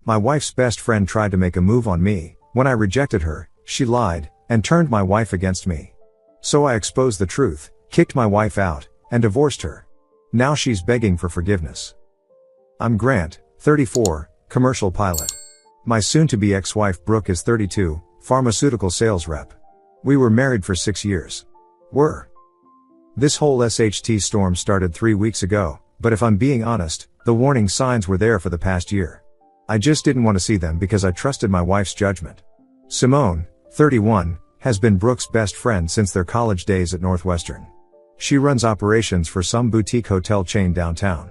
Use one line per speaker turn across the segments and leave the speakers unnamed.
My wife's best friend tried to make a move on me. When I rejected her, she lied, and turned my wife against me. So I exposed the truth, kicked my wife out, and divorced her. Now she's begging for forgiveness. I'm Grant, 34, commercial pilot. My soon-to-be ex-wife Brooke is 32, pharmaceutical sales rep. We were married for 6 years. This whole SHT storm started 3 weeks ago, but if I'm being honest, the warning signs were there for the past year. I just didn't want to see them because I trusted my wife's judgment. Simone, 31, has been Brooke's best friend since their college days at Northwestern. She runs operations for some boutique hotel chain downtown.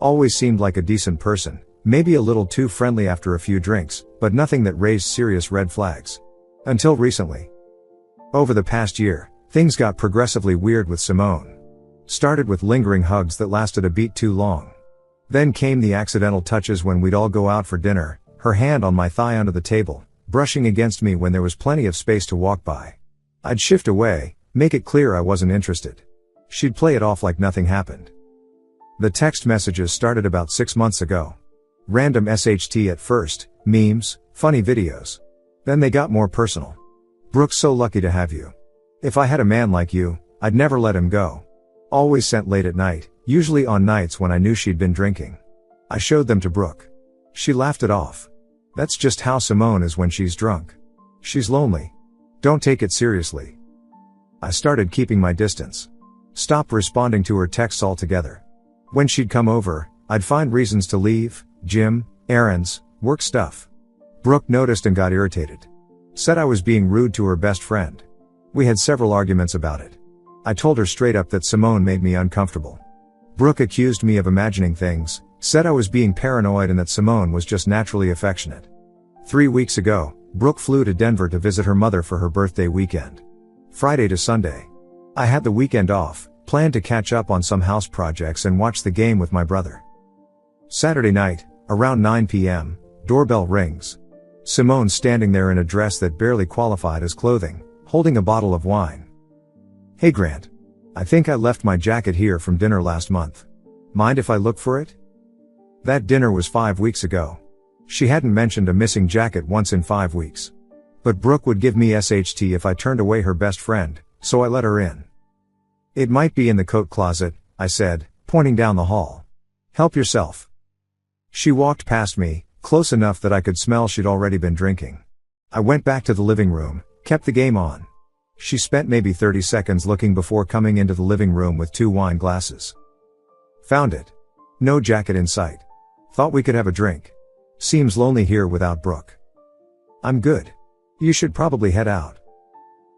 Always seemed like a decent person, maybe a little too friendly after a few drinks, but nothing that raised serious red flags. Until recently. Over the past year, things got progressively weird with Simone. Started with lingering hugs that lasted a beat too long. Then came the accidental touches when we'd all go out for dinner, her hand on my thigh under the table, brushing against me when there was plenty of space to walk by. I'd shift away, make it clear I wasn't interested. She'd play it off like nothing happened. The text messages started about 6 months ago. Random SHT at first, memes, funny videos. Then they got more personal. Brooke's so lucky to have you. If I had a man like you, I'd never let him go. Always sent late at night, usually on nights when I knew she'd been drinking. I showed them to Brooke. She laughed it off. That's just how Simone is when she's drunk. She's lonely. Don't take it seriously. I started keeping my distance. Stopped responding to her texts altogether. When she'd come over, I'd find reasons to leave, gym, errands, work stuff. Brooke noticed and got irritated. Said I was being rude to her best friend. We had several arguments about it. I told her straight up that Simone made me uncomfortable. Brooke accused me of imagining things, said I was being paranoid and that Simone was just naturally affectionate. 3 weeks ago, Brooke flew to Denver to visit her mother for her birthday weekend. Friday to Sunday. I had the weekend off, planned to catch up on some house projects and watch the game with my brother. Saturday night, around 9 p.m., doorbell rings. Simone's standing there in a dress that barely qualified as clothing, holding a bottle of wine. Hey Grant. I think I left my jacket here from dinner last month. Mind if I look for it? That dinner was 5 weeks ago. She hadn't mentioned a missing jacket once in 5 weeks. But Brooke would give me SHT if I turned away her best friend, so I let her in. It might be in the coat closet, I said, pointing down the hall. Help yourself. She walked past me, close enough that I could smell she'd already been drinking. I went back to the living room, kept the game on. She spent maybe 30 seconds looking before coming into the living room with 2 wine glasses. Found it. No jacket in sight. Thought we could have a drink. Seems lonely here without Brooke. I'm good. You should probably head out.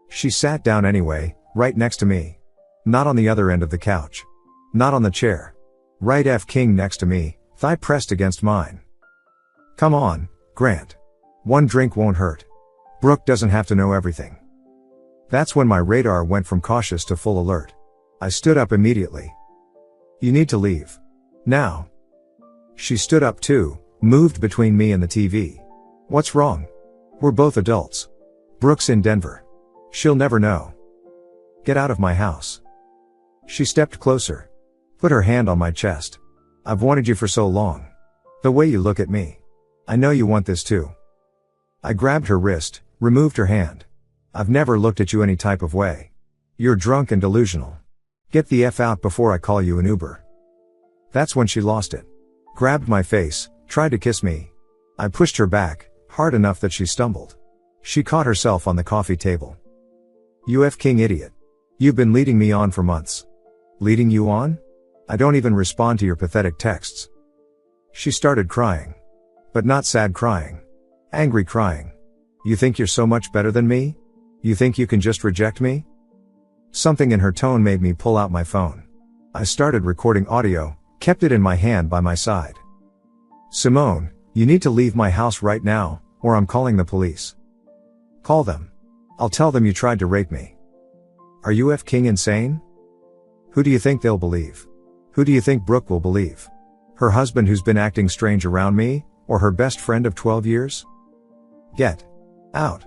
She sat down anyway, right next to me. Not on the other end of the couch. Not on the chair. Right F-king next to me, thigh pressed against mine. Come on, Grant. 1 drink won't hurt. Brooke doesn't have to know everything. That's when my radar went from cautious to full alert. I stood up immediately. You need to leave. Now. She stood up too, moved between me and the TV. What's wrong? We're both adults. Brooke's in Denver. She'll never know. Get out of my house. She stepped closer. Put her hand on my chest. I've wanted you for so long. The way you look at me. I know you want this too. I grabbed her wrist, removed her hand. I've never looked at you any type of way. You're drunk and delusional. Get the F out before I call you an Uber. That's when she lost it. Grabbed my face, tried to kiss me. I pushed her back, hard enough that she stumbled. She caught herself on the coffee table. You F-king idiot. You've been leading me on for months. Leading you on? I don't even respond to your pathetic texts. She started crying. But not sad crying. Angry crying. You think you're so much better than me? You think you can just reject me? Something in her tone made me pull out my phone. I started recording audio, kept it in my hand by my side. Simone, you need to leave my house right now, or I'm calling the police. Call them. I'll tell them you tried to rape me. Are you F-king insane? Who do you think they'll believe? Who do you think Brooke will believe? Her husband who's been acting strange around me, or her best friend of 12 years? Get out.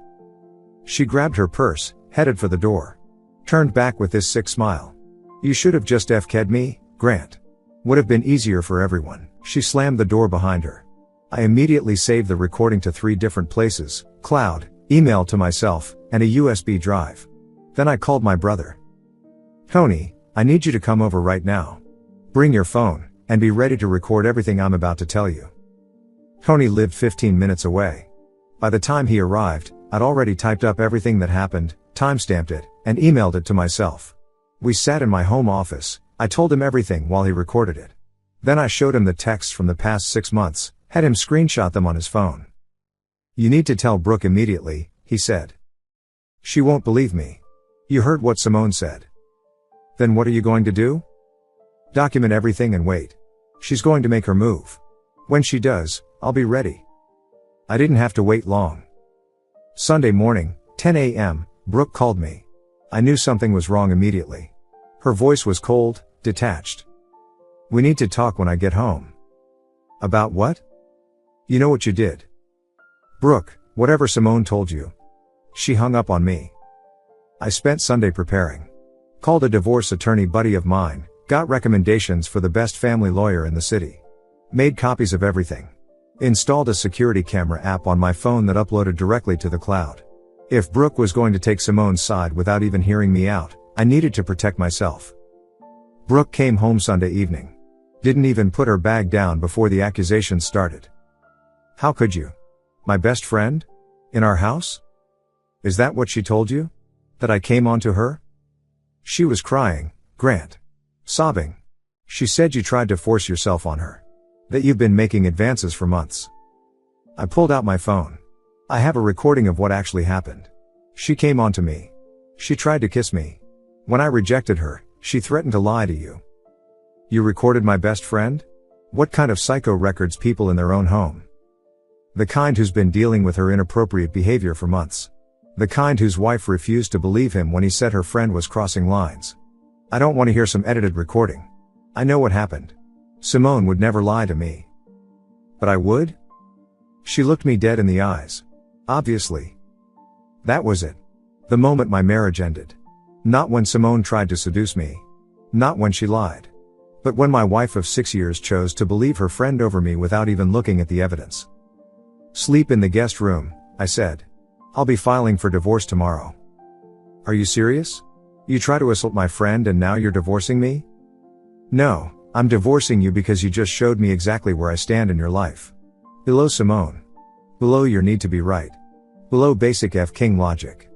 She grabbed her purse, headed for the door. Turned back with this sick smile. You should have just F-ked me, Grant. Would have been easier for everyone. She slammed the door behind her. I immediately saved the recording to 3 different places: cloud, email to myself, and a USB drive. Then I called my brother. Tony, I need you to come over right now. Bring your phone, and be ready to record everything I'm about to tell you. Tony lived 15 minutes away. By the time he arrived, I'd already typed up everything that happened, timestamped it, and emailed it to myself. We sat in my home office. I told him everything while he recorded it. Then I showed him the texts from the past 6 months, had him screenshot them on his phone. You need to tell Brooke immediately, he said. She won't believe me. You heard what Simone said. Then what are you going to do? Document everything and wait. She's going to make her move. When she does, I'll be ready. I didn't have to wait long. Sunday morning, 10 a.m., Brooke called me. I knew something was wrong immediately. Her voice was cold, detached. We need to talk when I get home. About what? You know what you did. Brooke, whatever Simone told you. She hung up on me. I spent Sunday preparing. Called a divorce attorney buddy of mine, got recommendations for the best family lawyer in the city. Made copies of everything. Installed a security camera app on my phone that uploaded directly to the cloud. If Brooke was going to take Simone's side without even hearing me out, I needed to protect myself. Brooke came home Sunday evening. Didn't even put her bag down before the accusations started. How could you? My best friend? In our house? Is that what she told you? That I came onto her? She was crying, Grant. Sobbing. She said you tried to force yourself on her. That you've been making advances for months. I pulled out my phone. I have a recording of what actually happened. She came onto me. She tried to kiss me. When I rejected her, she threatened to lie to you. You recorded my best friend? What kind of psycho records people in their own home? The kind who's been dealing with her inappropriate behavior for months. The kind whose wife refused to believe him when he said her friend was crossing lines. I don't want to hear some edited recording. I know what happened. Simone would never lie to me. But I would? She looked me dead in the eyes. Obviously. That was it. The moment my marriage ended. Not when Simone tried to seduce me. Not when she lied. But when my wife of 6 years chose to believe her friend over me without even looking at the evidence. Sleep in the guest room, I said. I'll be filing for divorce tomorrow. Are you serious? You try to assault my friend and now you're divorcing me? No, I'm divorcing you because you just showed me exactly where I stand in your life. Below Simone. Below your need to be right. Below basic F-King logic.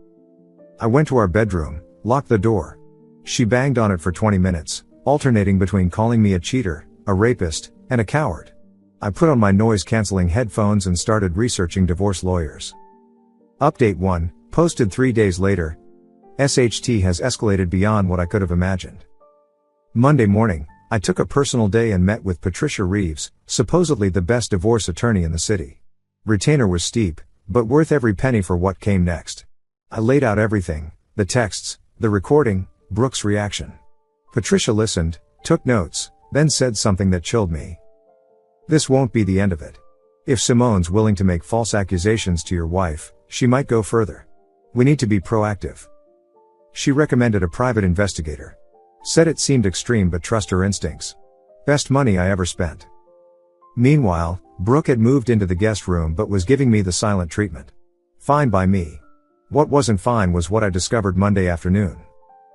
I went to our bedroom, locked the door. She banged on it for 20 minutes, alternating between calling me a cheater, a rapist, and a coward. I put on my noise-canceling headphones and started researching divorce lawyers. Update 1, posted 3 days later. SHT has escalated beyond what I could have imagined. Monday morning, I took a personal day and met with Patricia Reeves, supposedly the best divorce attorney in the city. Retainer was steep, but worth every penny for what came next. I laid out everything, the texts, the recording, Brooke's reaction. Patricia listened, took notes, then said something that chilled me. This won't be the end of it. If Simone's willing to make false accusations to your wife, she might go further. We need to be proactive. She recommended a private investigator. Said it seemed extreme but trust her instincts. Best money I ever spent. Meanwhile, Brooke had moved into the guest room but was giving me the silent treatment. Fine by me. What wasn't fine was what I discovered Monday afternoon.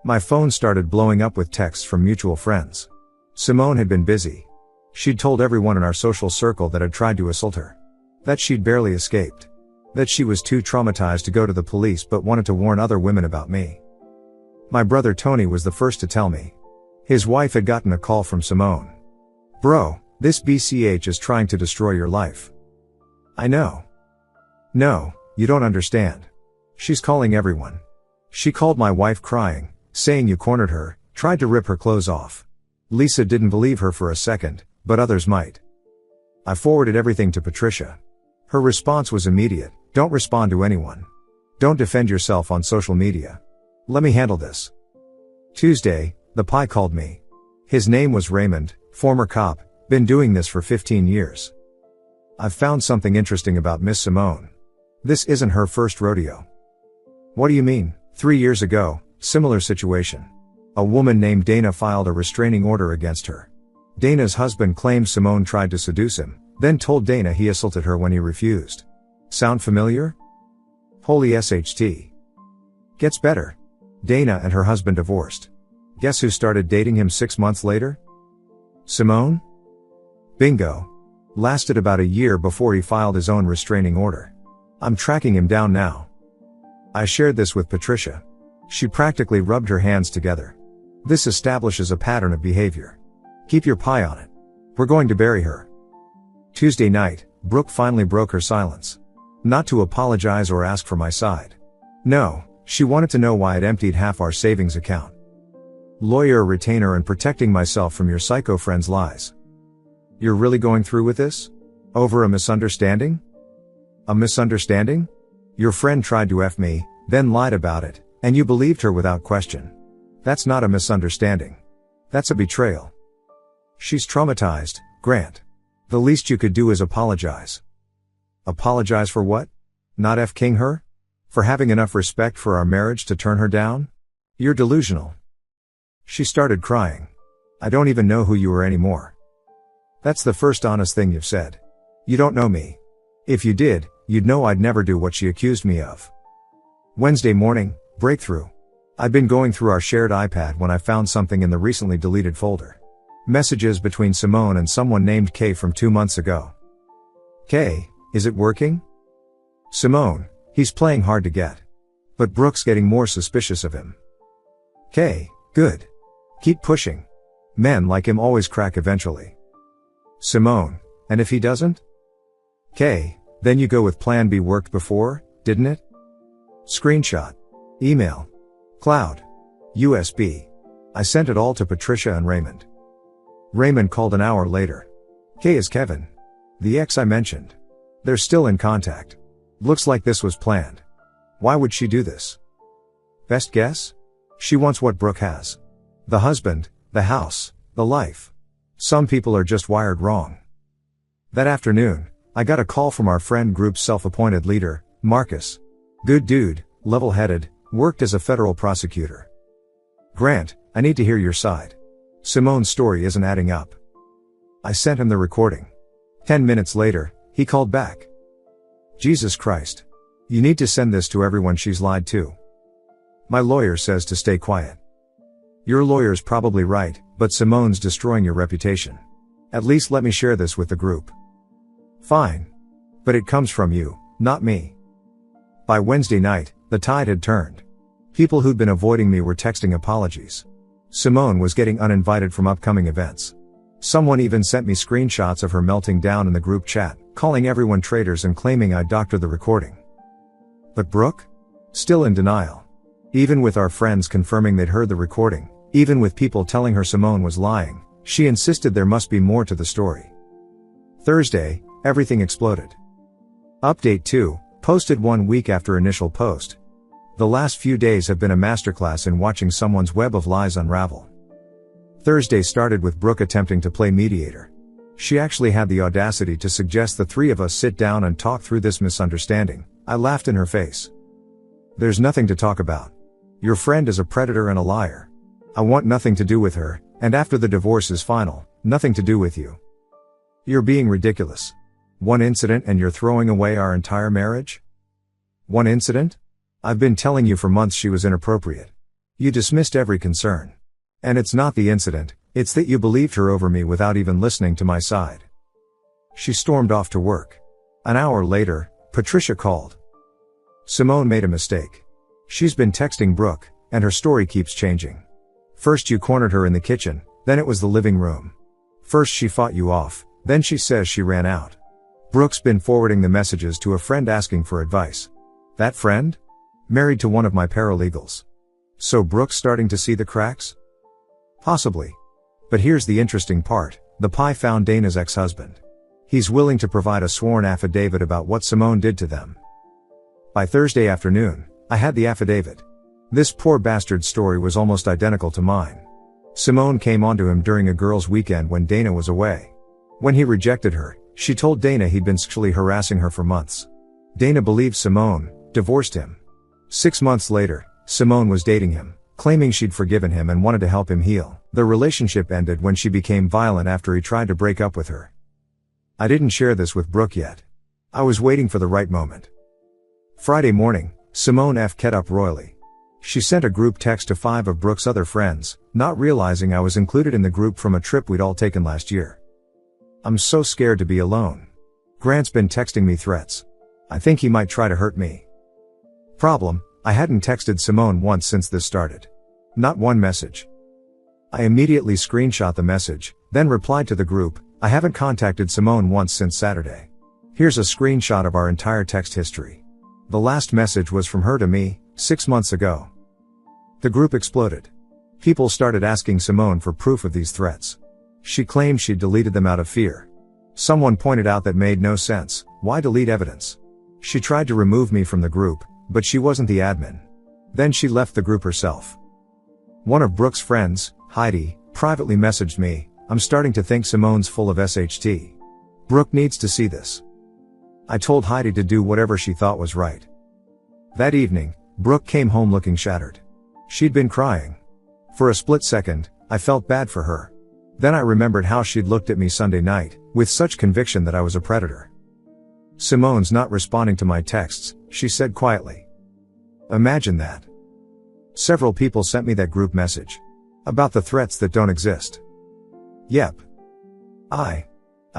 My phone started blowing up with texts from mutual friends. Simone had been busy. She'd told everyone in our social circle that had tried to assault her. That she'd barely escaped. That she was too traumatized to go to the police but wanted to warn other women about me. My brother Tony was the first to tell me. His wife had gotten a call from Simone. Bro, this BCH is trying to destroy your life. I know. No, you don't understand. She's calling everyone. She called my wife crying, saying you cornered her, tried to rip her clothes off. Lisa didn't believe her for a second, but others might. I forwarded everything to Patricia. Her response was immediate: don't respond to anyone. Don't defend yourself on social media. Let me handle this. Tuesday, the Pi called me. His name was Raymond, former cop, been doing this for 15 years. I've found something interesting about Miss Simone. This isn't her first rodeo. What do you mean? 3 years ago, similar situation. A woman named Dana filed a restraining order against her. Dana's husband claimed Simone tried to seduce him, Then told Dana he assaulted her when he refused. Sound familiar? Holy SHT. Gets better. Dana and her husband divorced. Guess who started dating him 6 months later? Simone? Bingo. Lasted about a year before he filed his own restraining order. I'm tracking him down now. I shared this with Patricia. She practically rubbed her hands together. This establishes a pattern of behavior. Keep your pie on it. We're going to bury her. Tuesday night, Brooke finally broke her silence. Not to apologize or ask for my side. No, she wanted to know why I'd emptied half our savings account. Lawyer, retainer, and protecting myself from your psycho friend's lies. You're really going through with this? Over a misunderstanding? A misunderstanding? Your friend tried to F me, then lied about it, and you believed her without question. That's not a misunderstanding. That's a betrayal. She's traumatized, Grant. The least you could do is apologize. Apologize for what? Not F-king her? For having enough respect for our marriage to turn her down? You're delusional. She started crying. I don't even know who you are anymore. That's the first honest thing you've said. You don't know me. If you did, you'd know I'd never do what she accused me of. Wednesday morning, breakthrough. I'd been going through our shared iPad when I found something in the recently deleted folder. Messages between Simone and someone named Kay from 2 months ago. Kay, is it working? Simone, he's playing hard to get. But Brooke's getting more suspicious of him. Kay, good. Keep pushing. Men like him always crack eventually. Simone, and if he doesn't? Kay, then you go with plan B. Worked before, didn't it? Screenshot. Email. Cloud. USB. I sent it all to Patricia and Raymond. Raymond called an hour later. Kay is Kevin. The ex I mentioned. They're still in contact. Looks like this was planned. Why would she do this? Best guess? She wants what Brooke has. The husband, the house, the life. Some people are just wired wrong. That afternoon, I got a call from our friend group's self-appointed leader, Marcus. Good dude, level-headed, worked as a federal prosecutor. Grant, I need to hear your side. Simone's story isn't adding up. I sent him the recording. 10 minutes later, he called back. Jesus Christ. You need to send this to everyone she's lied to. My lawyer says to stay quiet. Your lawyer's probably right, but Simone's destroying your reputation. At least let me share this with the group. Fine. But it comes from you, not me. By Wednesday night, the tide had turned. People who'd been avoiding me were texting apologies. Simone was getting uninvited from upcoming events. Someone even sent me screenshots of her melting down in the group chat, calling everyone traitors and claiming I'd doctored the recording. But Brooke? Still in denial. Even with our friends confirming they'd heard the recording, even with people telling her Simone was lying, she insisted there must be more to the story. Thursday, everything exploded. Update 2, posted 1 week after initial post. The last few days have been a masterclass in watching someone's web of lies unravel. Thursday started with Brooke attempting to play mediator. She actually had the audacity to suggest the three of us sit down and talk through this misunderstanding. I laughed in her face. There's nothing to talk about. Your friend is a predator and a liar. I want nothing to do with her, and after the divorce is final, nothing to do with you. You're being ridiculous. One incident and you're throwing away our entire marriage? One incident? I've been telling you for months she was inappropriate. You dismissed every concern. And it's not the incident, it's that you believed her over me without even listening to my side. She stormed off to work. An hour later, Patricia called. Simone made a mistake. She's been texting Brooke, and her story keeps changing. First you cornered her in the kitchen, then it was the living room. First she fought you off, then she says she ran out. Brooke's been forwarding the messages to a friend asking for advice. That friend? Married to one of my paralegals. So Brooke's starting to see the cracks? Possibly. But here's the interesting part, the pie found Dana's ex-husband. He's willing to provide a sworn affidavit about what Simone did to them. By Thursday afternoon, I had the affidavit. This poor bastard's story was almost identical to mine. Simone came onto him during a girls' weekend when Dana was away. When he rejected her, she told Dana he'd been sexually harassing her for months. Dana believed Simone, divorced him. 6 months later, Simone was dating him, claiming she'd forgiven him and wanted to help him heal. Their relationship ended when she became violent after he tried to break up with her. I didn't share this with Brooke yet. I was waiting for the right moment. Friday morning, Simone F. kept up royally. She sent a group text to 5 of Brooke's other friends, not realizing I was included in the group from a trip we'd all taken last year. I'm so scared to be alone. Grant's been texting me threats. I think he might try to hurt me. Problem, I hadn't texted Simone once since this started. Not one message. I immediately screenshot the message, then replied to the group, I haven't contacted Simone once since Saturday. Here's a screenshot of our entire text history. The last message was from her to me, 6 months ago. The group exploded. People started asking Simone for proof of these threats. She claimed she'd deleted them out of fear. Someone pointed out that made no sense. Why delete evidence? She tried to remove me from the group, but she wasn't the admin. Then she left the group herself. One of Brooke's friends, Heidi, privately messaged me, I'm starting to think Simone's full of SHT. Brooke needs to see this. I told Heidi to do whatever she thought was right. That evening, Brooke came home looking shattered. She'd been crying. For a split second, I felt bad for her. Then I remembered how she'd looked at me Sunday night, with such conviction that I was a predator. Simone's not responding to my texts, she said quietly. Imagine that. Several people sent me that group message. About the threats that don't exist. Yep. I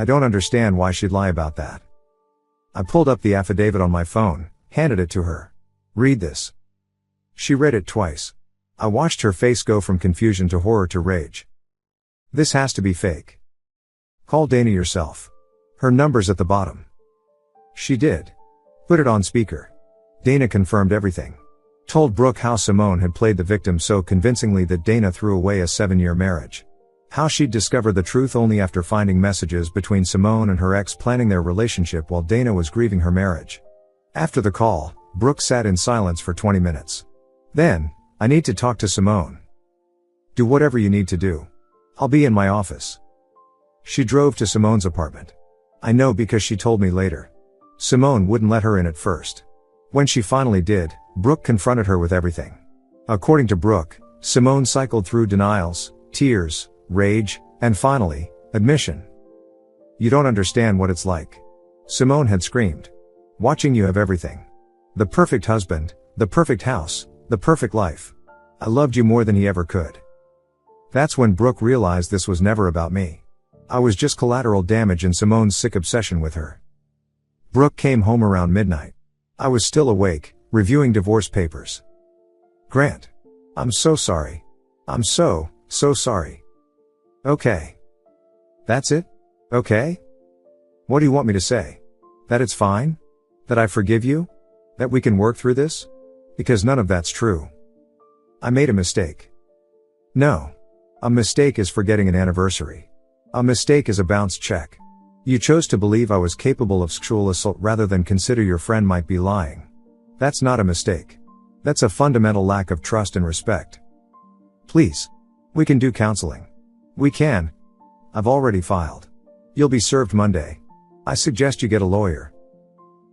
don't understand why she'd lie about that. I pulled up the affidavit on my phone, handed it to her. Read this. She read it twice. I watched her face go from confusion to horror to rage. This has to be fake. Call Dana yourself. Her number's at the bottom. She did. Put it on speaker. Dana confirmed everything. Told Brooke how Simone had played the victim so convincingly that Dana threw away a 7-year marriage. How she'd discovered the truth only after finding messages between Simone and her ex planning their relationship while Dana was grieving her marriage. After the call, Brooke sat in silence for 20 minutes. Then, I need to talk to Simone. Do whatever you need to do. I'll be in my office. She drove to Simone's apartment. I know because she told me later. Simone wouldn't let her in at first. When she finally did, Brooke confronted her with everything. According to Brooke, Simone cycled through denials, tears, rage, and finally, admission. You don't understand what it's like. Simone had screamed. Watching you have everything. The perfect husband, the perfect house, the perfect life. I loved you more than he ever could. That's when Brooke realized this was never about me. I was just collateral damage in Simone's sick obsession with her. Brooke came home around midnight. I was still awake, reviewing divorce papers. Grant. I'm so sorry. I'm so sorry. Okay. That's it? Okay? What do you want me to say? That it's fine? That I forgive you? That we can work through this? Because none of that's true. I made a mistake. No. A mistake is forgetting an anniversary. A mistake is a bounce check. You chose to believe I was capable of sexual assault rather than consider your friend might be lying. That's not a mistake. That's a fundamental lack of trust and respect. Please. We can do counseling. We can. I've already filed. You'll be served Monday. I suggest you get a lawyer.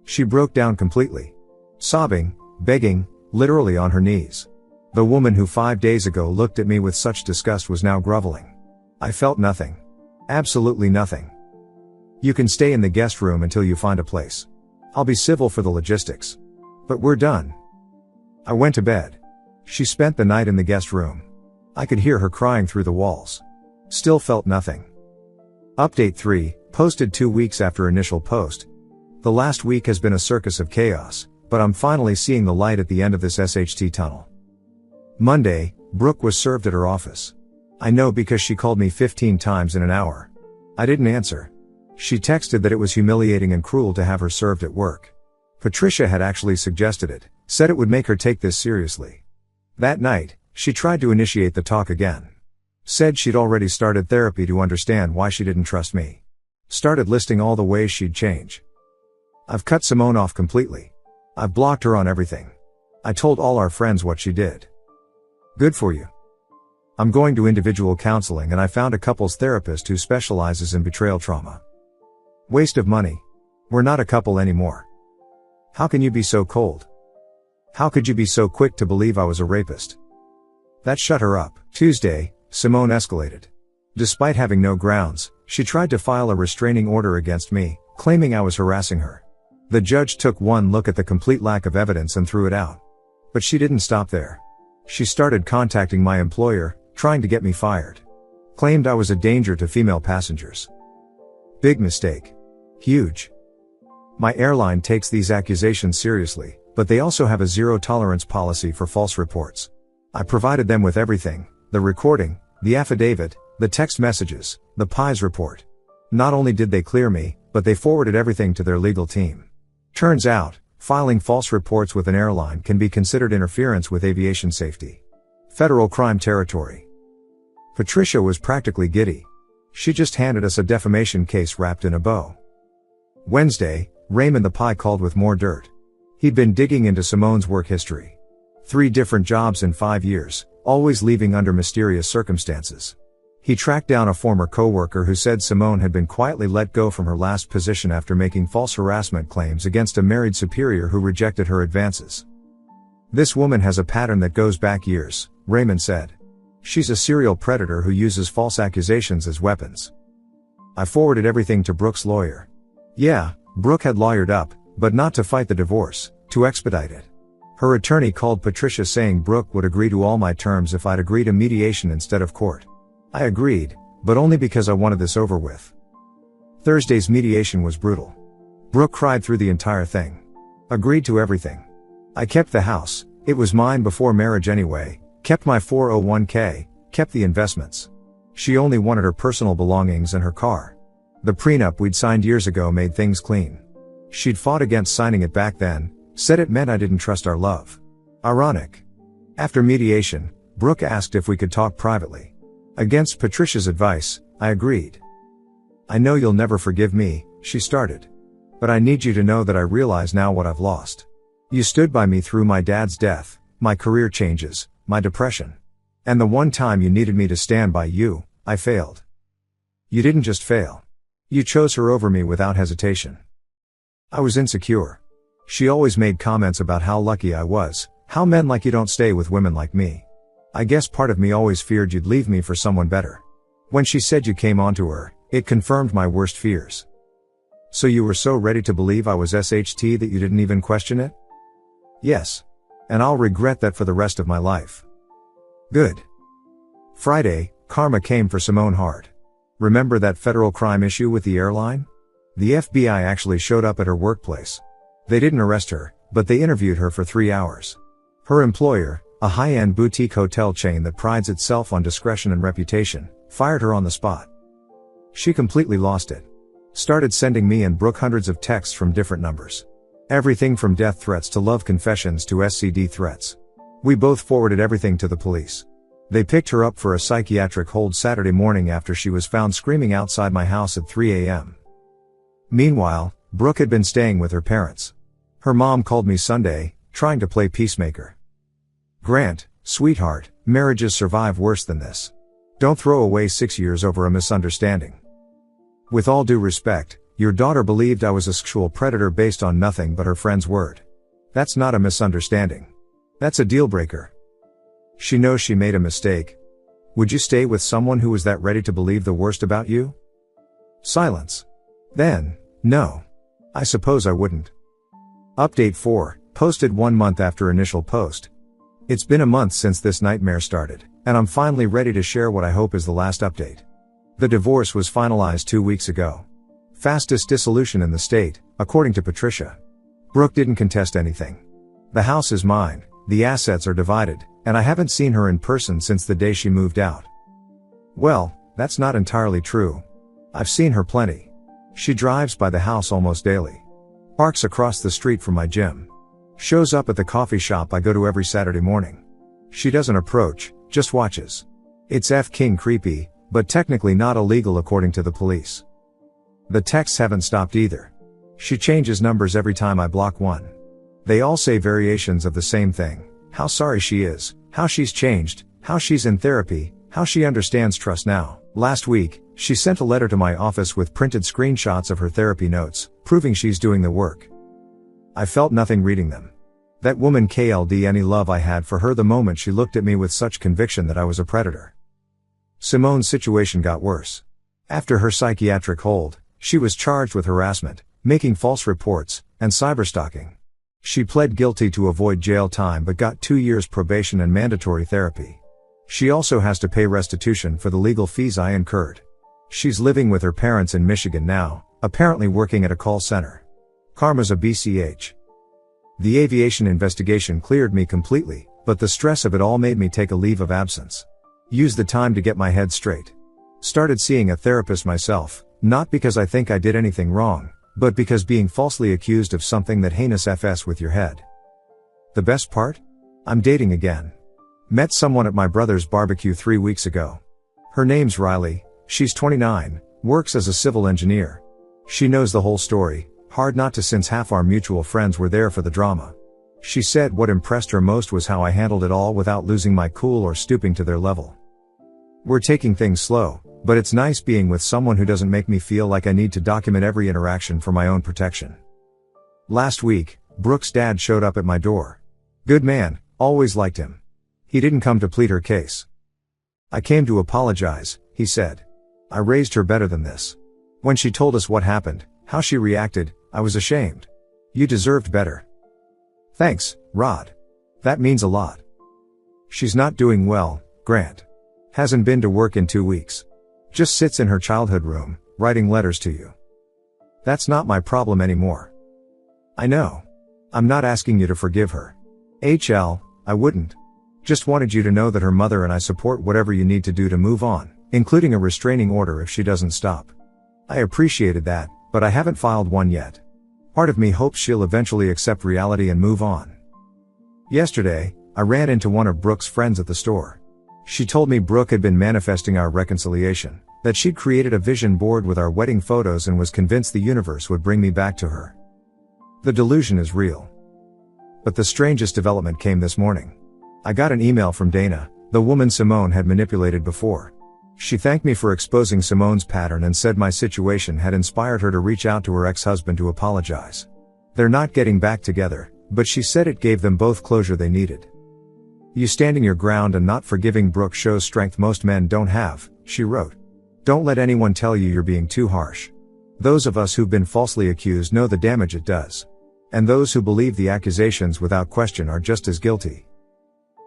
She broke down completely. Sobbing, begging, literally on her knees. The woman who 5 days ago looked at me with such disgust was now groveling. I felt nothing. Absolutely nothing. You can stay in the guest room until you find a place. I'll be civil for the logistics. But we're done. I went to bed. She spent the night in the guest room. I could hear her crying through the walls. Still felt nothing. Update 3, posted 2 weeks after initial post. The last week has been a circus of chaos, but I'm finally seeing the light at the end of this SHT tunnel. Monday, Brooke was served at her office. I know because she called me 15 times in an hour. I didn't answer. She texted that it was humiliating and cruel to have her served at work. Patricia had actually suggested it, said it would make her take this seriously. That night, she tried to initiate the talk again. Said she'd already started therapy to understand why she didn't trust me. Started listing all the ways she'd change. I've cut Simone off completely. I've blocked her on everything. I told all our friends what she did. Good for you. I'm going to individual counseling and I found a couples therapist who specializes in betrayal trauma. Waste of money. We're not a couple anymore. How can you be so cold? How could you be so quick to believe I was a rapist? That shut her up. Tuesday, Simone escalated. Despite having no grounds, She tried to file a restraining order against me, claiming I was harassing her. The judge took one look at the complete lack of evidence and threw it out. But she didn't stop there. She started contacting my employer, trying to get me fired. Claimed I was a danger to female passengers. Big mistake. Huge. My airline takes these accusations seriously, but they also have a zero-tolerance policy for false reports. I provided them with everything: the recording, the affidavit, the text messages, the PI's report. Not only did they clear me, but they forwarded everything to their legal team. Turns out, filing false reports with an airline can be considered interference with aviation safety. Federal crime territory. Patricia was practically giddy. She just handed us a defamation case wrapped in a bow. Wednesday, Raymond the PI called with more dirt. He'd been digging into Simone's work history. 3 different jobs in 5 years, always leaving under mysterious circumstances. He tracked down a former coworker who said Simone had been quietly let go from her last position after making false harassment claims against a married superior who rejected her advances. "This woman has a pattern that goes back years," Raymond said. "She's a serial predator who uses false accusations as weapons." I forwarded everything to Brooke's lawyer. Yeah, Brooke had lawyered up, but not to fight the divorce, to expedite it. Her attorney called Patricia saying Brooke would agree to all my terms if I'd agree to mediation instead of court. I agreed, but only because I wanted this over with. Thursday's mediation was brutal. Brooke cried through the entire thing. Agreed to everything. I kept the house, it was mine before marriage anyway, kept my 401k, kept the investments. She only wanted her personal belongings and her car. The prenup we'd signed years ago made things clean. She'd fought against signing it back then, said it meant I didn't trust our love. Ironic. After mediation, Brooke asked if we could talk privately. Against Patricia's advice, I agreed. "I know you'll never forgive me," she started. "But I need you to know that I realize now what I've lost. You stood by me through my dad's death, my career changes, my depression. And the one time you needed me to stand by you, I failed. You didn't just fail. You chose her over me without hesitation. I was insecure. She always made comments about how lucky I was, how men like you don't stay with women like me. I guess part of me always feared you'd leave me for someone better. When she said you came onto her, it confirmed my worst fears. So you were so ready to believe I was SHT that you didn't even question it?" "Yes. And I'll regret that for the rest of my life." "Good." Friday, karma came for Simone hard. Remember that federal crime issue with the airline? The FBI actually showed up at her workplace. They didn't arrest her, but they interviewed her for 3 hours. Her employer, a high-end boutique hotel chain that prides itself on discretion and reputation, fired her on the spot. She completely lost it. Started sending me and Brooke hundreds of texts from different numbers. Everything from death threats to love confessions to SCD threats. We both forwarded everything to the police. They picked her up for a psychiatric hold Saturday morning after she was found screaming outside my house at 3 a.m. Meanwhile, Brooke had been staying with her parents. Her mom called me Sunday, trying to play peacemaker. "Grant, sweetheart, marriages survive worse than this. Don't throw away 6 years over a misunderstanding. With all due respect, your daughter believed I was a sexual predator based on nothing but her friend's word. That's not a misunderstanding. That's a deal breaker. She knows she made a mistake. Would you stay with someone who was that ready to believe the worst about you?" Silence. Then, no. I suppose I wouldn't. Update 4, posted 1 month after initial post. It's been a month since this nightmare started, and I'm finally ready to share what I hope is the last update. The divorce was finalized 2 weeks ago. Fastest dissolution in the state, according to Patricia. Brooke didn't contest anything. The house is mine, the assets are divided, and I haven't seen her in person since the day she moved out. Well, that's not entirely true. I've seen her plenty. She drives by the house almost daily. Parks across the street from my gym. Shows up at the coffee shop I go to every Saturday morning. She doesn't approach, just watches. It's f***ing creepy, but technically not illegal according to the police. The texts haven't stopped either. She changes numbers every time I block one. They all say variations of the same thing: how sorry she is, how she's changed, how she's in therapy, how she understands trust now. Last week, she sent a letter to my office with printed screenshots of her therapy notes, proving she's doing the work. I felt nothing reading them. That woman KLD any love I had for her the moment she looked at me with such conviction that I was a predator. Simone's situation got worse. After her psychiatric hold, she was charged with harassment, making false reports, and cyberstalking. She pled guilty to avoid jail time but got 2 years probation and mandatory therapy. She also has to pay restitution for the legal fees I incurred. She's living with her parents in Michigan now, apparently working at a call center. Karma's a BCH. The aviation investigation cleared me completely, but the stress of it all made me take a leave of absence. Used the time to get my head straight. Started seeing a therapist myself, not because I think I did anything wrong, but because being falsely accused of something that heinous FS with your head. The best part? I'm dating again. Met someone at my brother's barbecue 3 weeks ago. Her name's Riley, she's 29, works as a civil engineer. She knows the whole story, hard not to since half our mutual friends were there for the drama. She said what impressed her most was how I handled it all without losing my cool or stooping to their level. We're taking things slow, but it's nice being with someone who doesn't make me feel like I need to document every interaction for my own protection. Last week, Brooke's dad showed up at my door. Good man, always liked him. He didn't come to plead her case. I came to apologize, he said. I raised her better than this. When she told us what happened, how she reacted, I was ashamed. You deserved better. Thanks, Rod. That means a lot. She's not doing well, Grant. Hasn't been to work in 2 weeks. Just sits in her childhood room, writing letters to you. That's not my problem anymore. I know. I'm not asking you to forgive her. I wouldn't. Just wanted you to know that her mother and I support whatever you need to do to move on, including a restraining order if she doesn't stop. I appreciated that, but I haven't filed one yet. Part of me hopes she'll eventually accept reality and move on. Yesterday, I ran into one of Brooke's friends at the store. She told me Brooke had been manifesting our reconciliation, that she'd created a vision board with our wedding photos and was convinced the universe would bring me back to her. The delusion is real. But the strangest development came this morning. I got an email from Dana, the woman Simone had manipulated before. She thanked me for exposing Simone's pattern and said my situation had inspired her to reach out to her ex-husband to apologize. They're not getting back together, but she said it gave them both closure they needed. You standing your ground and not forgiving Brooke shows strength most men don't have, she wrote. Don't let anyone tell you you're being too harsh. Those of us who've been falsely accused know the damage it does. And those who believe the accusations without question are just as guilty.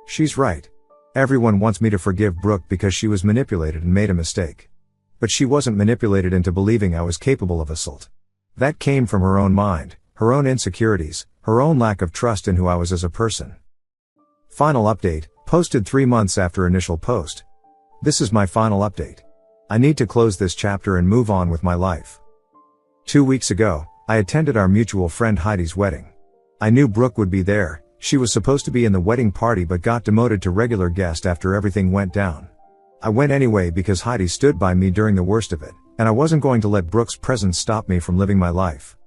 She's right. Everyone wants me to forgive Brooke because she was manipulated and made a mistake. But she wasn't manipulated into believing I was capable of assault. That came from her own mind, her own insecurities, her own lack of trust in who I was as a person. Final update, posted 3 months after initial post. This is my final update. I need to close this chapter and move on with my life. 2 weeks ago, I attended our mutual friend Heidi's wedding. I knew Brooke would be there. She was supposed to be in the wedding party but got demoted to regular guest after everything went down. I went anyway because Heidi stood by me during the worst of it, and I wasn't going to let Brooke's presence stop me from living my life.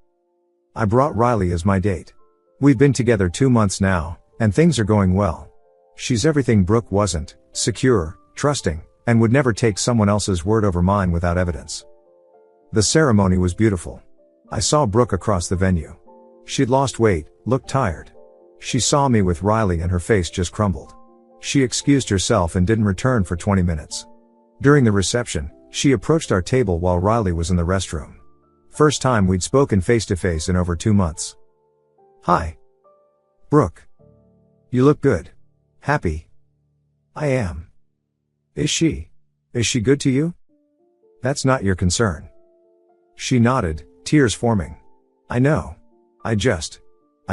I brought Riley as my date. We've been together 2 months now, and things are going well. She's everything Brooke wasn't, secure, trusting, and would never take someone else's word over mine without evidence. The ceremony was beautiful. I saw Brooke across the venue. She'd lost weight, looked tired. She saw me with Riley and her face just crumbled. She excused herself and didn't return for 20 minutes. During the reception, she approached our table while Riley was in the restroom. First time we'd spoken face to face in over 2 months. Hi. Brooke. You look good. Happy. I am. Is she? Is she good to you? That's not your concern. She nodded, tears forming. I know. I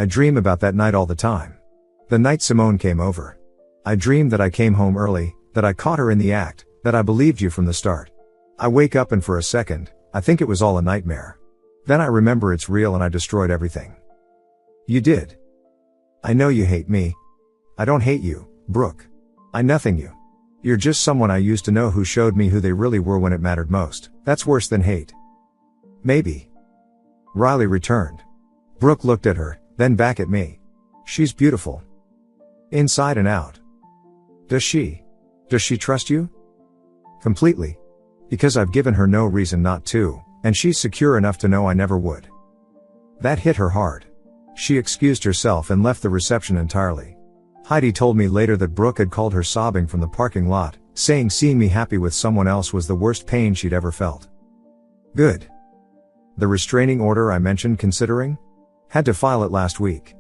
dream about that night all the time. The night Simone came over. I dreamed that I came home early, that I caught her in the act, that I believed you from the start. I wake up and for a second, I think it was all a nightmare. Then I remember it's real and I destroyed everything. You did. I know you hate me. I don't hate you, Brooke. I nothing you. You're just someone I used to know who showed me who they really were when it mattered most. That's worse than hate. Maybe. Riley returned. Brooke looked at her, then back at me. She's beautiful. Inside and out. Does she trust you? Completely. Because I've given her no reason not to, and she's secure enough to know I never would. That hit her hard. She excused herself and left the reception entirely. Heidi told me later that Brooke had called her sobbing from the parking lot, saying seeing me happy with someone else was the worst pain she'd ever felt. Good. The restraining order I mentioned considering? Had to file it last week.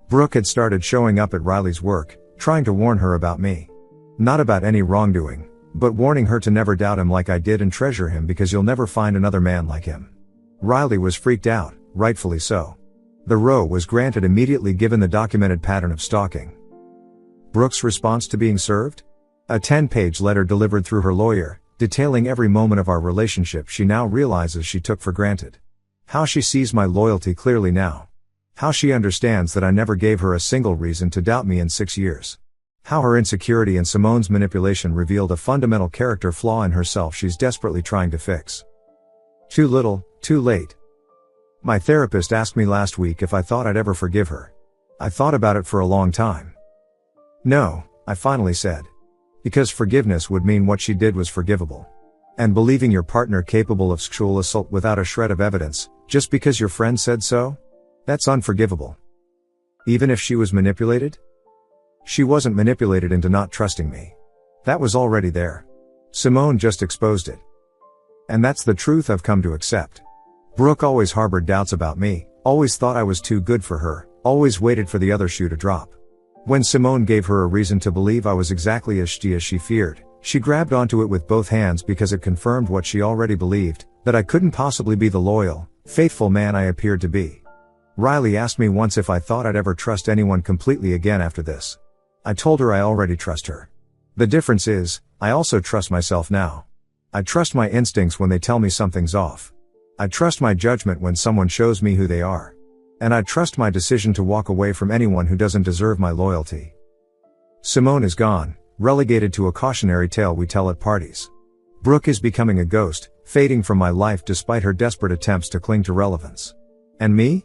Brooke had started showing up at Riley's work, trying to warn her about me. Not about any wrongdoing, but warning her to never doubt him like I did and treasure him because you'll never find another man like him. Riley was freaked out, rightfully so. The row was granted immediately given the documented pattern of stalking. Brooke's response to being served? A 10-page letter delivered through her lawyer, detailing every moment of our relationship she now realizes she took for granted. How she sees my loyalty clearly now. How she understands that I never gave her a single reason to doubt me in 6 years. How her insecurity and Simone's manipulation revealed a fundamental character flaw in herself she's desperately trying to fix. Too little, too late. My therapist asked me last week if I thought I'd ever forgive her. I thought about it for a long time. No, I finally said. Because forgiveness would mean what she did was forgivable. And believing your partner capable of sexual assault without a shred of evidence, just because your friend said so? That's unforgivable. Even if she was manipulated? She wasn't manipulated into not trusting me. That was already there. Simone just exposed it. And that's the truth I've come to accept. Brooke always harbored doubts about me, always thought I was too good for her, always waited for the other shoe to drop. When Simone gave her a reason to believe I was exactly as she feared, she grabbed onto it with both hands because it confirmed what she already believed, that I couldn't possibly be the loyal, faithful man I appeared to be. Riley asked me once if I thought I'd ever trust anyone completely again after this. I told her I already trust her. The difference is, I also trust myself now. I trust my instincts when they tell me something's off. I trust my judgment when someone shows me who they are. And I trust my decision to walk away from anyone who doesn't deserve my loyalty. Simone is gone, relegated to a cautionary tale we tell at parties. Brooke is becoming a ghost, fading from my life despite her desperate attempts to cling to relevance. And me?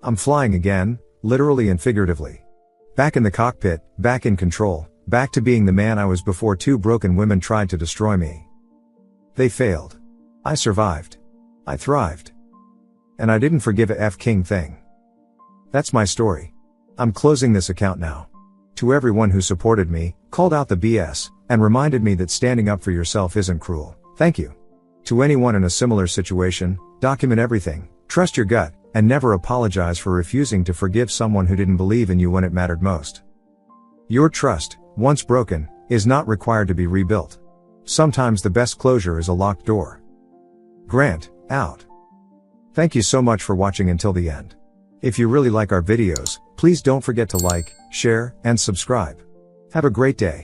I'm flying again, literally and figuratively. Back in the cockpit, back in control, back to being the man I was before two broken women tried to destroy me. They failed. I survived. I thrived. And I didn't forgive a King thing. That's my story. I'm closing this account now. To everyone who supported me, called out the BS, and reminded me that standing up for yourself isn't cruel, thank you. To anyone in a similar situation, document everything, trust your gut, and never apologize for refusing to forgive someone who didn't believe in you when it mattered most. Your trust, once broken, is not required to be rebuilt. Sometimes the best closure is a locked door. Grant, out. Thank you so much for watching until the end. If you really like our videos, please don't forget to like, share, and subscribe. Have a great day.